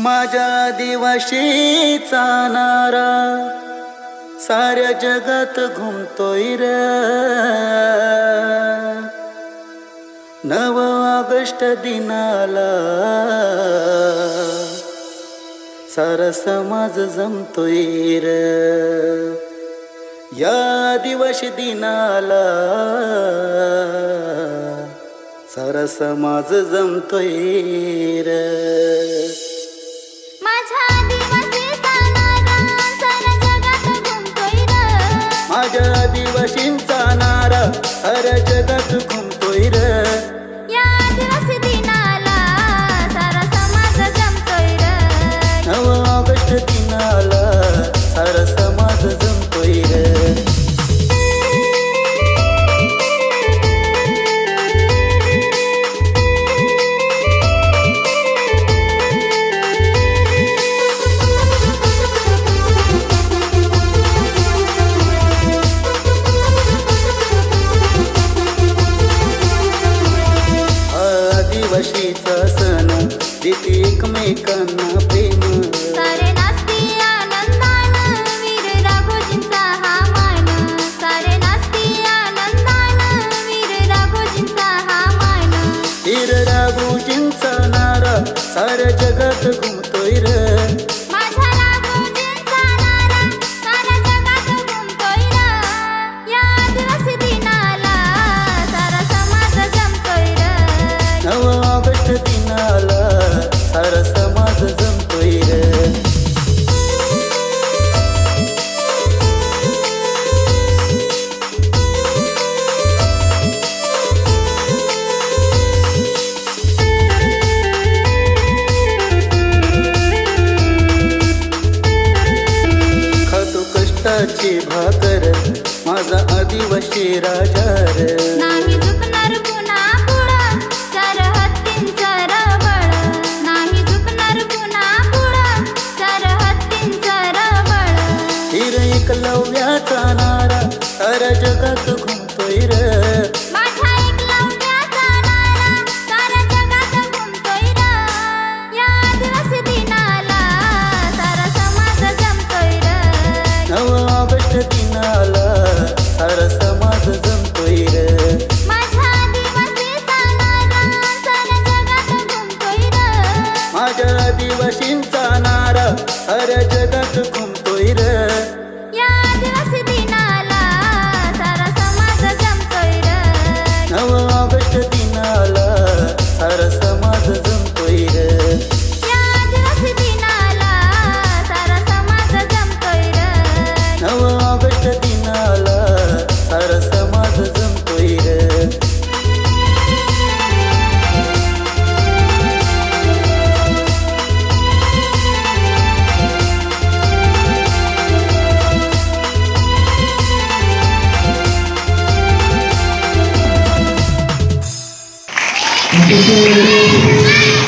माझ्या आदिवासीचा नारा साऱ्या जगात घुमतोय रे। 9 ऑगस्ट दिनाला सारा समाज जमतोय रे। या आदिवासी दिनाला सारा समाज जमतोय रे। माझ्या आदिवासींचा नारा साऱ्या जगात घुमतोय रे। या आदिवासी दिनाला सारा समाज जमतोय रे। 9 ऑगस्ट दिनाला सारा समाज जमतोय रे। आदिवासीचा सण देते एकमेकांना प्रेम। सारे नाचती आनंदानं वीर राघोजींचा हा मान। सारे नाचती आनंदानं वीर राघोजींचा हा मान। वीर राघोजींचा नारा साऱ्या जगात घुमतोय रे। माझ्या राघोजींचा नारा साऱ्या जगात घुमतोय रे। या आदिवासी दिनाला सारा समाज जमतोय रे। 9 ऑगस्ट दिनाला सारा समाज जमतोय रे। खातो कष्टाची भाकर माझा आदिवासी राजा रे। नाही झुकणार पुन्हा पुढं चार हत्तींचा रबळ। नाही झुकणार पुन्हा पुढं चार हत्तींचा रबळ। वीर एकलव्याचा नारा साऱ्या जगात घुमतोय रे। माझ्या एकलव्याचा नारा साऱ्या जगात घुमतोय रे। या आदिवासी दिनाला सारा समाज जमतोय रे। 9 ऑगस्ट दिनाला सारा समाज जमतोय रे। माझ्या आदिवासीचा नारा साऱ्या जगात घुमतोय रे। माझ्या आदिवासींचा नारा साऱ्या जगात घुमतोय रे। या आदिवासी दिनाला सारा समाज जमतोय रे। 9 ऑगस्ट दिनाला सारा समाज जमतोय रे। या आदिवासी दिनाला सारा समाज जमतोय रे। 9 ऑगस्ट दिनाला सारा समाज जमतोय रे। Thank you.